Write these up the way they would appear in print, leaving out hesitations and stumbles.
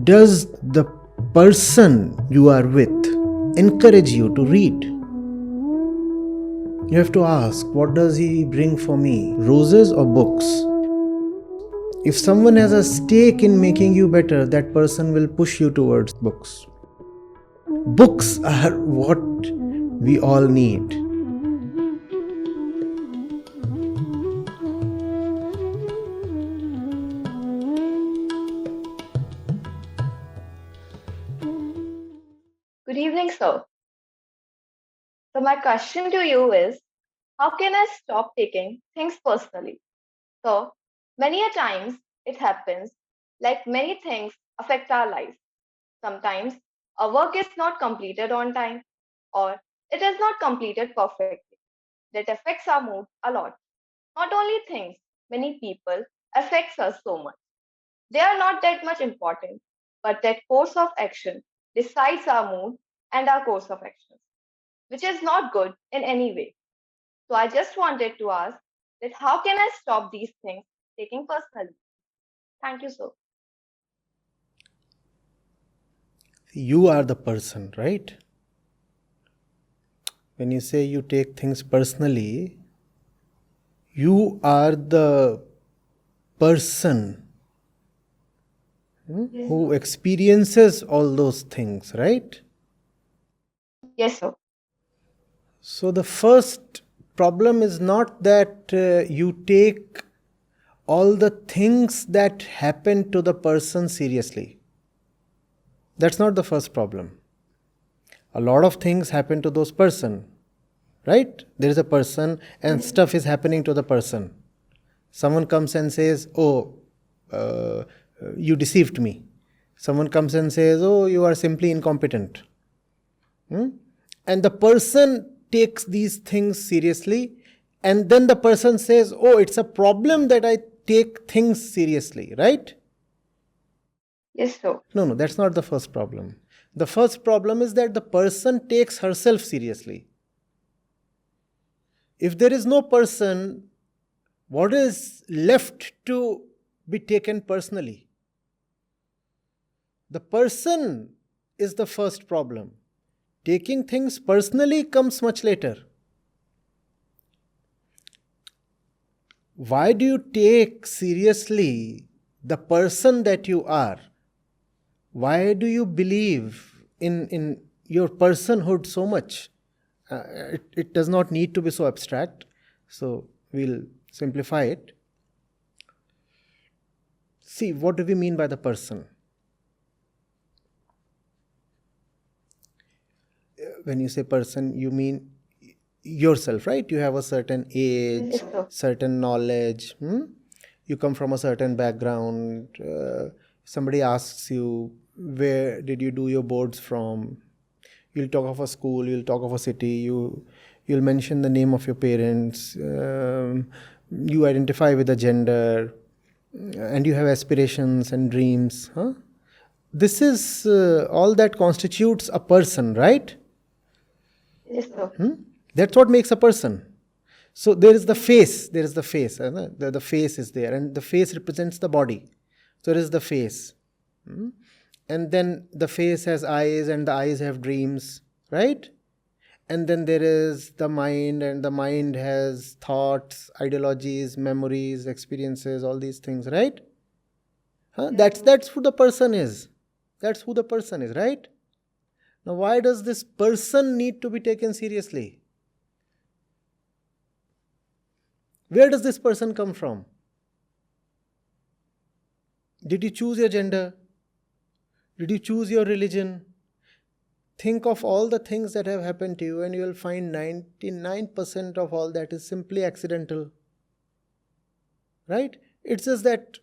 Does the person you are with encourage you to read? You have to ask, what does he bring for me? Roses or books? If someone has a stake in making you better, that person will push you towards books. Books are what we all need. Good evening, sir. So, my question to you is how can I stop taking things personally? So, many a times it happens, like many things affect our lives. Sometimes our work is not completed on time or it is not completed perfectly. That affects our mood a lot. Not only things, many people affects us so much. They are not that much important, but that course of action decides our mood and our course of action, which is not good in any way. So I just wanted to ask that how can I stop these things taking personally? Thank you, sir. You are the person, right? When you say you take things personally, you are the person who experiences all those things, right? Yes, sir. So the first problem is not that you take all the things that happen to the person seriously. That's not the first problem. A lot of things happen to those person, right? There is a person and stuff is happening to the person. Someone comes and says, oh, uh, you deceived me. Someone comes and says, oh, you are simply incompetent. And the person takes these things seriously, and then the person says, oh, it's a problem that I take things seriously, right? Yes, sir. No, that's not the first problem. The first problem is that the person takes herself seriously. If there is no person, what is left to be taken personally? The person is the first problem. Taking things personally comes much later. Why do you take seriously the person that you are? Why do you believe in your personhood so much? It does not need to be so abstract. So we'll simplify it. See, what do we mean by the person? When you say person, you mean yourself, right? You have a certain age, Yes, sir. certain knowledge. You come from a certain background. Somebody asks you, where did you do your boards from? You'll talk of a school, you'll talk of a city, you'll mention the name of your parents, you identify with a gender, and you have aspirations and dreams. This is all that constitutes a person, right? Yes, sir. That's what makes a person. So there is the face, the face is there, and the face represents the body. So there is the face. And then the face has eyes, and the eyes have dreams, right? And then there is the mind, and the mind has thoughts, ideologies, memories, experiences, all these things, right? That's who the person is. That's who the person is, right? Now, why does this person need to be taken seriously? Where does this person come from? Did you choose your gender? Did you choose your religion? Think of all the things that have happened to you, and you will find 99% of all that is simply accidental. Right? It's just that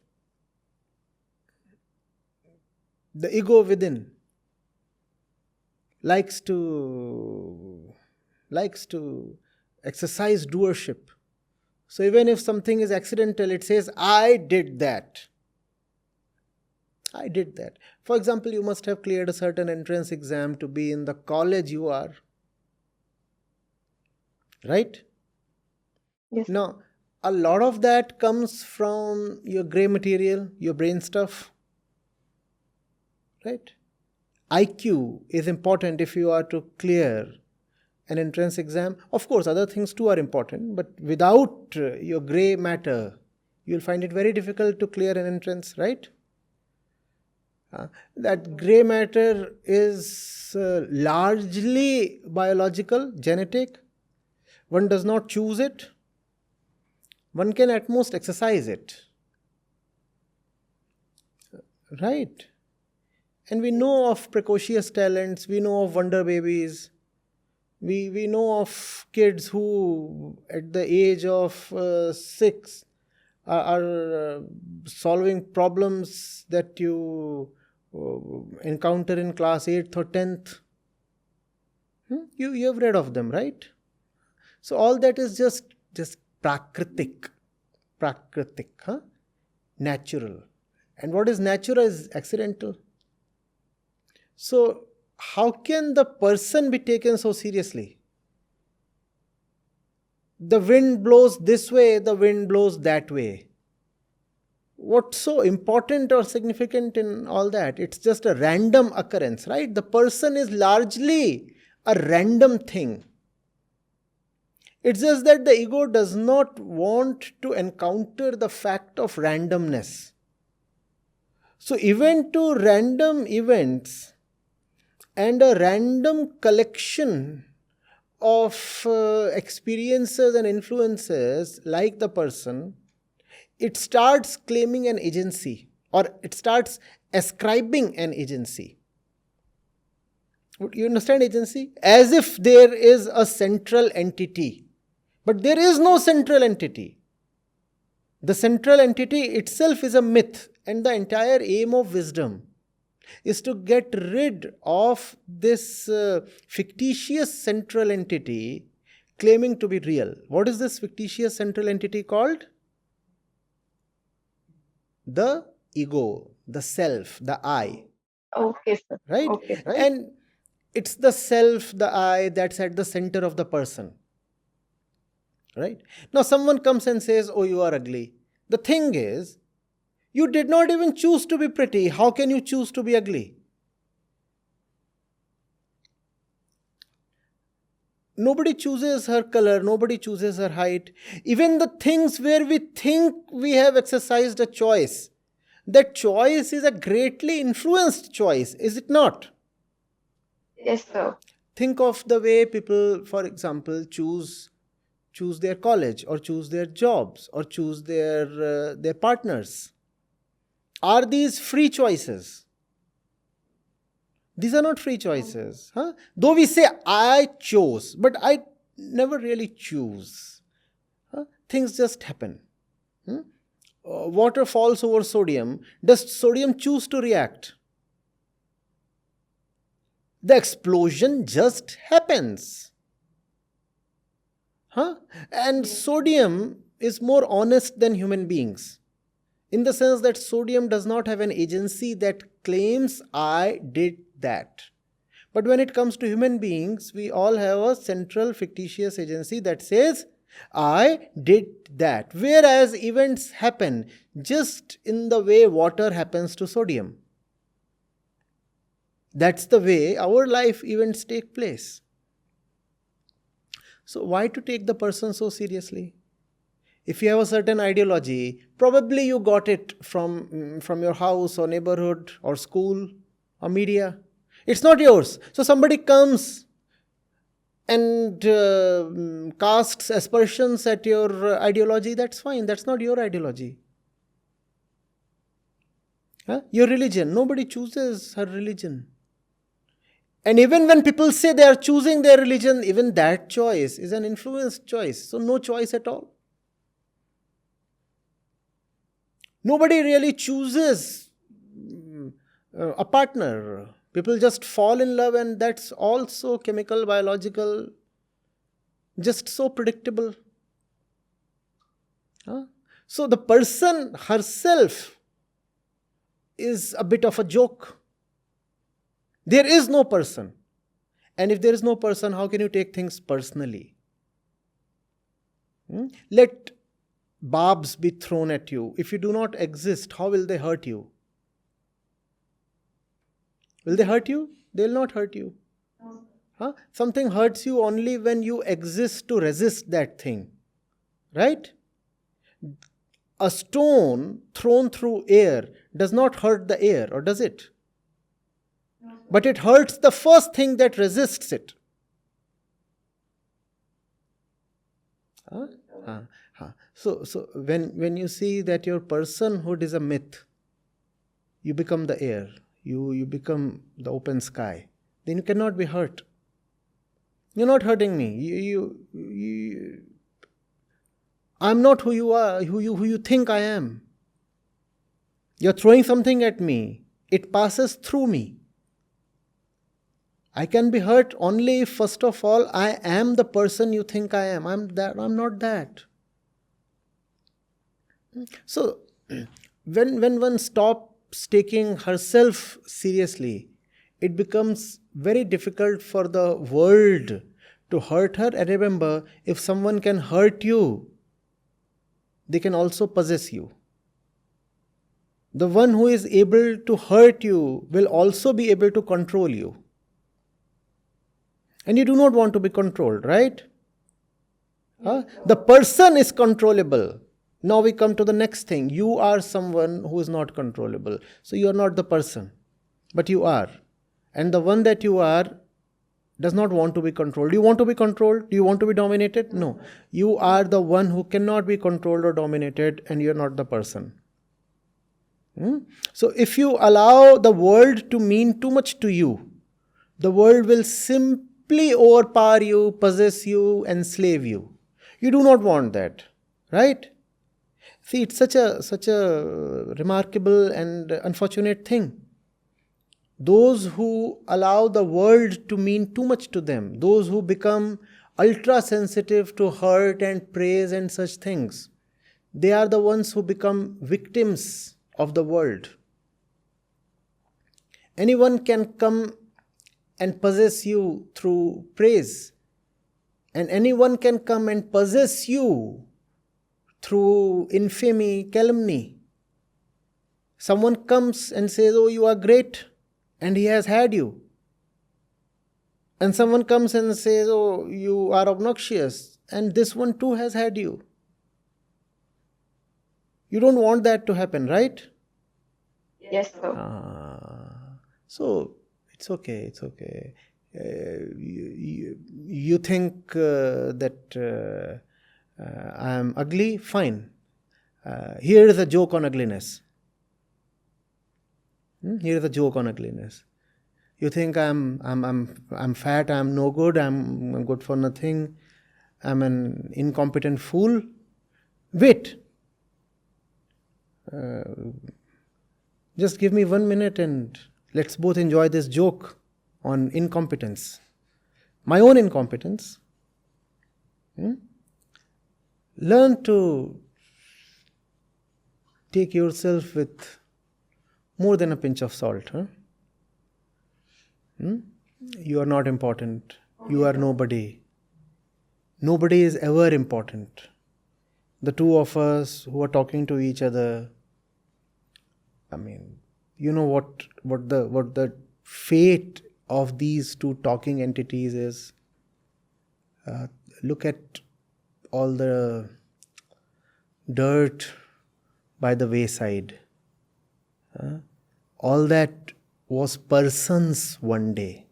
the ego within likes to exercise doership. So even if something is accidental, it says, I did that. I did that. For example, you must have cleared a certain entrance exam to be in the college you are. Right? Yes. Now, a lot of that comes from your gray material, your brain stuff. right? IQ is important if you are to clear an entrance exam. Of course, other things too are important, but without your grey matter, you'll find it very difficult to clear an entrance, right? That grey matter is largely biological, genetic. One does not choose it. One can at most exercise it. Right? And we know of precocious talents, we know of wonder babies, we know of kids who at the age of 6 are solving problems that you encounter in class 8th or 10th. You have read of them, right? So all that is just prakritik, natural. And what is natural is accidental. So how can the person be taken so seriously? The wind blows this way, the wind blows that way. What's so important or significant in all that? It's just a random occurrence, right? The person is largely a random thing. It's just that the ego does not want to encounter the fact of randomness. So even to random events and a random collection of experiences and influences like the person, it starts claiming an agency, or it starts ascribing an agency. You understand agency? As if there is a central entity. But there is no central entity. The central entity itself is a myth, and the entire aim of wisdom is to get rid of this fictitious central entity claiming to be real. What is this fictitious central entity called? The ego, the self, the I. Okay, sir. Right? Okay. And it's the self, the I, that's at the center of the person. Right? Now someone comes and says, oh, you are ugly. The thing is, you did not even choose to be pretty. How can you choose to be ugly? Nobody chooses her color. Nobody chooses her height. Even the things where we think we have exercised a choice, that choice is a greatly influenced choice, is it not? Yes, sir. Think of the way people, for example, choose their college, or choose their jobs, or choose their partners. Are these free choices? These are not free choices. Though we say, I chose, but I never really choose. Things just happen. Water falls over sodium. Does sodium choose to react? The explosion just happens. And sodium is more honest than human beings, in the sense that sodium does not have an agency that claims I did that. But when it comes to human beings, we all have a central fictitious agency that says I did that. Whereas events happen just in the way water happens to sodium. That's the way our life events take place. So why to take the person so seriously? If you have a certain ideology, probably you got it from your house or neighborhood or school or media. It's not yours. So somebody comes and casts aspersions at your ideology. That's fine. That's not your ideology. Your religion. Nobody chooses her religion. And even when people say they are choosing their religion, even that choice is an influenced choice. So no choice at all. Nobody really chooses a partner. People just fall in love, and that's also chemical, biological, just so predictable. So the person herself is a bit of a joke. There is no person. And if there is no person, how can you take things personally? Let barbs be thrown at you. If you do not exist, how will they hurt you? Will they hurt you? They will not hurt you. Huh? Something hurts you only when you exist to resist that thing. Right? A stone thrown through air does not hurt the air, or does it? But it hurts the first thing that resists it. Huh? So when you see that your personhood is a myth, you become the air, you become the open sky, then you cannot be hurt. You're not hurting me. I'm not who you are, who you think I am. You're throwing something at me. It passes through me. I can be hurt only if, first of all, I am the person you think I am. I'm not that. So, when one stops taking herself seriously, it becomes very difficult for the world to hurt her. And remember, if someone can hurt you, they can also possess you. The one who is able to hurt you will also be able to control you. And you do not want to be controlled, right? The person is controllable. Now we come to the next thing. You are someone who is not controllable. So you are not the person, but you are. And the one that you are does not want to be controlled. Do you want to be controlled? Do you want to be dominated? No. You are the one who cannot be controlled or dominated, and you are not the person. So if you allow the world to mean too much to you, the world will simply overpower you, possess you, enslave you. You do not want that, right? See, it's such a remarkable and unfortunate thing. Those who allow the world to mean too much to them, those who become ultra sensitive to hurt and praise and such things, they are the ones who become victims of the world. Anyone can come and possess you through praise, and anyone can come and possess you through infamy, calumny. Someone comes and says, "Oh, you are great," and he has had you. And someone comes and says, "Oh, you are obnoxious," and this one too has had you. You don't want that to happen, right? Yes, sir. So it's okay. You think that I am ugly? Fine. Here is a joke on ugliness. Here is a joke on ugliness. You think I'm fat, I'm no good, I'm good for nothing, I'm an incompetent fool? Wait. Just give me 1 minute and let's both enjoy this joke on incompetence. My own incompetence. Learn to take yourself with more than a pinch of salt. You are not important. You are nobody. Nobody is ever important. The two of us who are talking to each other, I mean, you know what the fate of these two talking entities is. Look at all the dirt by the wayside. All that was persons one day.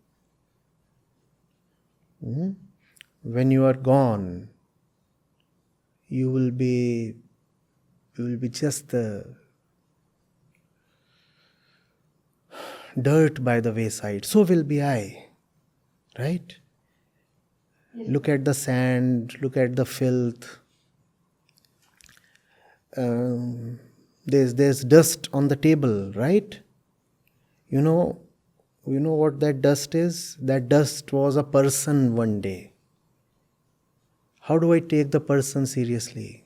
When you are gone, you will be just the dirt by the wayside. So will be I, right? Yes. Look at the sand, look at the filth. There's dust on the table, right? You know what that dust is? That dust was a person one day. How do I take the person seriously?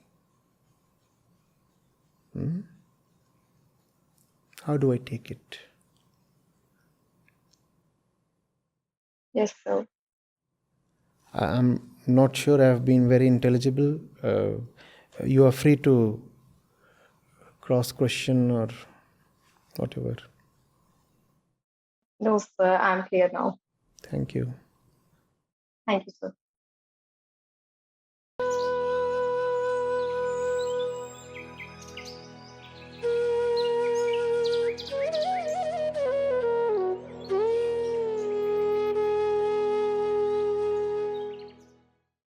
How do I take it? Yes, sir. I'm not sure I've been very intelligible. You are free to cross question or whatever. No, sir, I'm clear now. Thank you. Thank you, sir.